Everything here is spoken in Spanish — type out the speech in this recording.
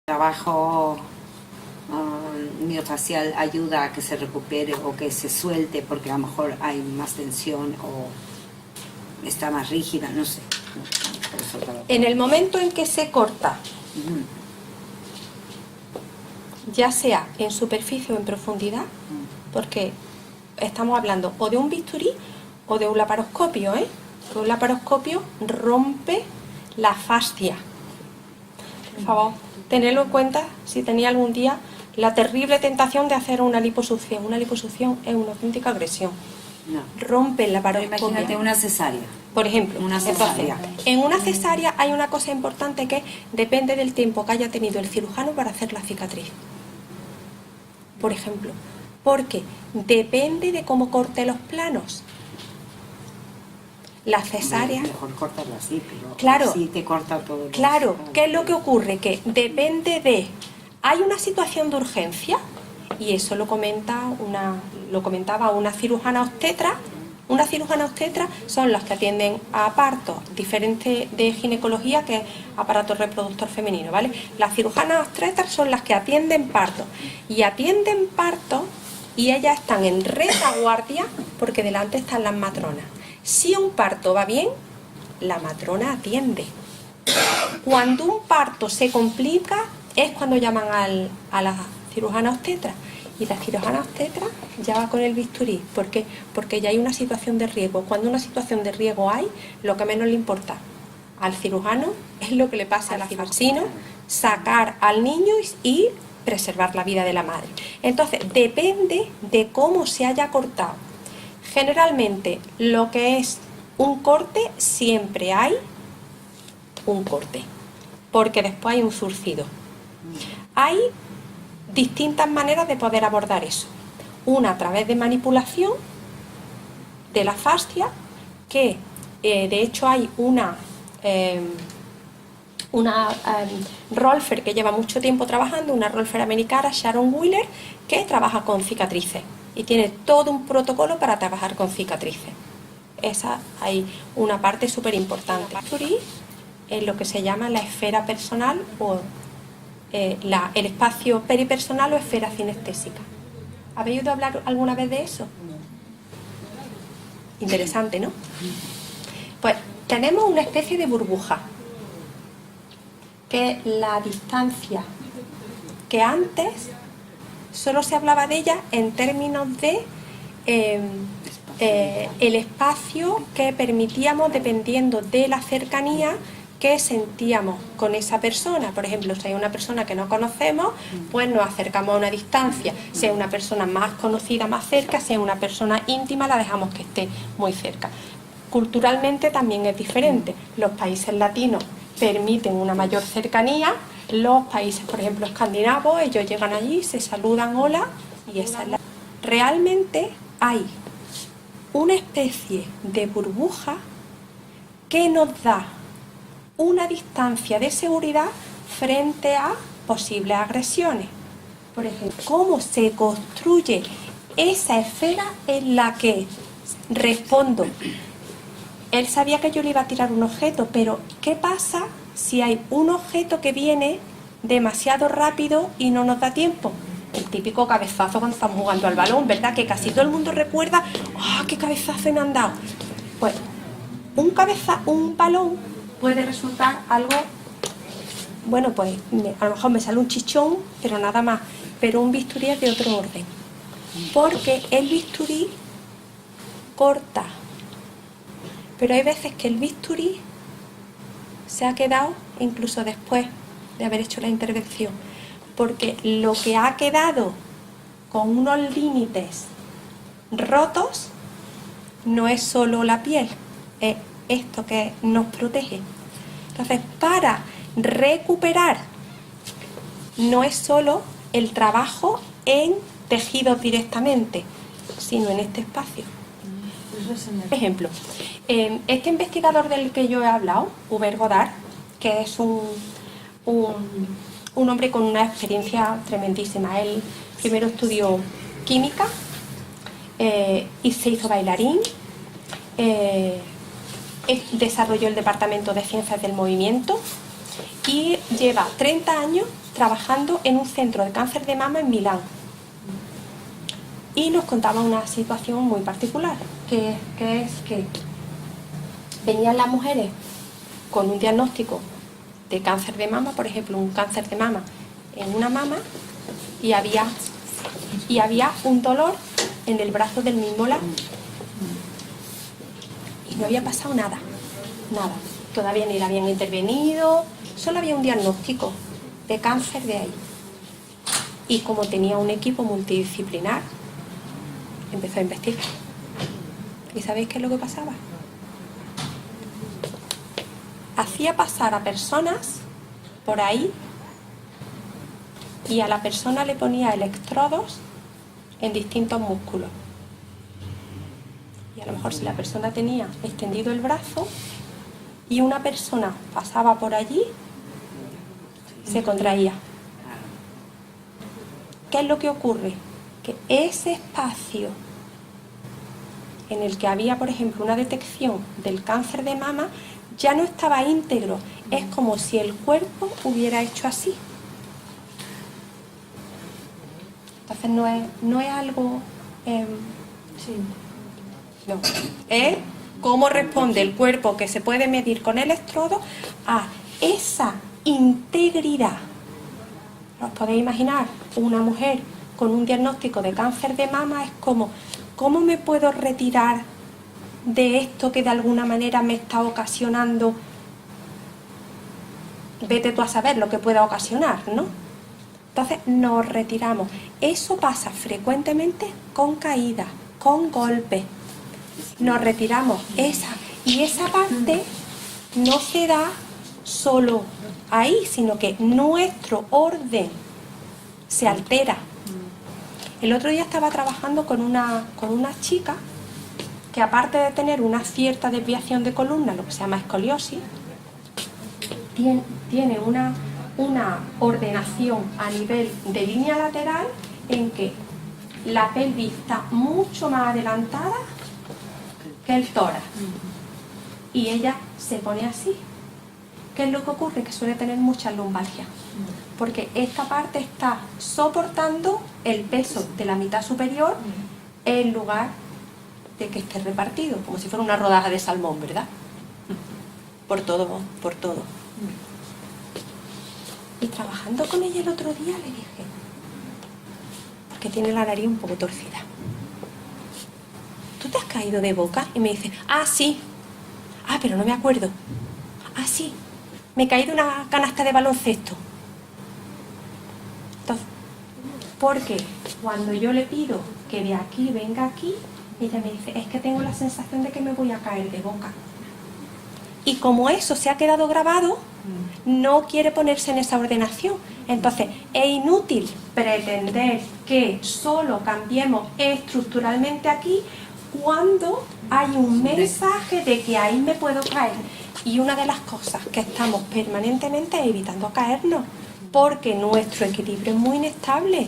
trabajo miofacial ayuda a que se recupere o que se suelte porque a lo mejor hay más tensión o está más rígida, no sé. En el momento en que se corta, ya sea en superficie o en profundidad, porque estamos hablando o de un bisturí o de un laparoscopio, que un laparoscopio rompe la fascia. Por favor, tenedlo en cuenta si tenéis algún día la terrible tentación de hacer una liposucción. Una liposucción es una auténtica agresión. No. Rompe el laparoscopio. Imagínate una cesárea. Por ejemplo, una cesárea. Entonces, en una cesárea hay una cosa importante que depende del tiempo que haya tenido el cirujano para hacer la cicatriz. Por ejemplo, porque depende de cómo corte los planos. La cesárea... Mejor cortarla así, pero claro, así te corta todo. Claro, ¿qué es lo que ocurre? Que depende de... Hay una situación de urgencia, y eso lo comentaba una cirujana obstetra. Una cirujana obstetra son las que atienden a partos diferentes de ginecología, que es aparato reproductor femenino, ¿vale? Las cirujanas obstetras son las que atienden partos. Y atienden partos y ellas están en retaguardia porque delante están las matronas. Si un parto va bien, la matrona atiende. Cuando un parto se complica es cuando llaman a la cirujana obstetra. Y la cirujana obstetra ya va con el bisturí. ¿Por qué? Porque ya hay una situación de riesgo. Cuando una situación de riesgo hay, lo que menos le importa al cirujano es lo que le pasa a la cirujana, sino sacar al niño y preservar la vida de la madre. Entonces, depende de cómo se haya cortado. Generalmente, lo que es un corte, siempre hay un corte, porque después hay un zurcido. Hay distintas maneras de poder abordar eso. Una a través de manipulación de la fascia, que de hecho hay una rolfer que lleva mucho tiempo trabajando, una rolfer americana, Sharon Wheeler, que trabaja con cicatrices y tiene todo un protocolo para trabajar con cicatrices. Esa hay una parte súper importante. Es lo que se llama la esfera personal o el espacio peripersonal o esfera cinestésica. ¿Habéis oído hablar alguna vez de eso? Interesante, ¿no? Pues tenemos una especie de burbuja, que es la distancia que antes solo se hablaba de ella en términos de el espacio que permitíamos dependiendo de la cercanía que sentíamos con esa persona. Por ejemplo, si hay una persona que no conocemos, pues nos acercamos a una distancia. Si es una persona más conocida, más cerca. Si es una persona íntima, la dejamos que esté muy cerca. Culturalmente también es diferente. Los países latinos permiten una mayor cercanía. Los países, por ejemplo, escandinavos, ellos llegan allí, se saludan, hola, y esa es la... Realmente hay una especie de burbuja que nos da una distancia de seguridad frente a posibles agresiones. Por ejemplo, cómo se construye esa esfera en la que respondo. Él sabía que yo le iba a tirar un objeto, pero ¿qué pasa si hay un objeto que viene demasiado rápido y no nos da tiempo? El típico cabezazo cuando estamos jugando al balón, ¿verdad? Que casi todo el mundo recuerda, ¡ah, qué cabezazo me han dado! Pues un balón puede resultar algo, bueno, pues a lo mejor me sale un chichón, pero nada más. Pero un bisturí es de otro orden, porque el bisturí corta, pero hay veces que el bisturí se ha quedado incluso después de haber hecho la intervención, porque lo que ha quedado con unos límites rotos no es solo la piel, es esto que nos protege. Entonces, para recuperar no es solo el trabajo en tejidos directamente, sino en este espacio. Por ejemplo, este investigador del que yo he hablado, Hubert Godard, que es un hombre con una experiencia tremendísima. Él primero estudió química y se hizo bailarín, desarrolló el departamento de ciencias del movimiento y lleva 30 años trabajando en un centro de cáncer de mama en Milán. Y nos contaba una situación muy particular, que es que venían las mujeres con un diagnóstico de cáncer de mama, por ejemplo, un cáncer de mama en una mama, y había un dolor en el brazo del mismo lado. Y no había pasado nada. Todavía ni la habían intervenido, solo había un diagnóstico de cáncer de ahí. Y como tenía un equipo multidisciplinar, empezó a investigar. ¿Y sabéis qué es lo que pasaba? Hacía pasar a personas por ahí y a la persona le ponía electrodos en distintos músculos. Y a lo mejor si la persona tenía extendido el brazo y una persona pasaba por allí, se contraía. ¿Qué es lo que ocurre? Que ese espacio en el que había, por ejemplo, una detección del cáncer de mama ya no estaba íntegro. Es como si el cuerpo hubiera hecho así. Entonces no es algo... no. Es cómo responde el cuerpo, que se puede medir con electrodos, a esa integridad. ¿Os podéis imaginar? Una mujer con un diagnóstico de cáncer de mama es como, ¿cómo me puedo retirar de esto que de alguna manera me está ocasionando? Vete tú a saber lo que pueda ocasionar, ¿no? Entonces nos retiramos. Eso pasa frecuentemente con caídas, con golpes. Nos retiramos. Y esa parte no se da solo ahí, sino que nuestro orden se altera. El otro día estaba trabajando con una chica que, aparte de tener una cierta desviación de columna, lo que se llama escoliosis, tiene una ordenación a nivel de línea lateral en que la pelvis está mucho más adelantada que el tórax. Y ella se pone así. ¿Qué es lo que ocurre? Que suele tener mucha lumbalgia, porque esta parte está soportando el peso de la mitad superior en lugar de que esté repartido, como si fuera una rodaja de salmón, ¿verdad? Por todo. Y trabajando con ella el otro día le dije, porque tiene la nariz un poco torcida, ¿tú te has caído de boca? Y me dice, sí, pero no me acuerdo. Sí, me caí de una canasta de baloncesto. Entonces, porque cuando yo le pido que de aquí venga aquí, ella me dice, es que tengo la sensación de que me voy a caer de boca. Y como eso se ha quedado grabado, no quiere ponerse en esa ordenación. Entonces, es inútil pretender que solo cambiemos estructuralmente aquí cuando hay un mensaje de que ahí me puedo caer. Y una de las cosas que estamos permanentemente evitando caernos, porque nuestro equilibrio es muy inestable.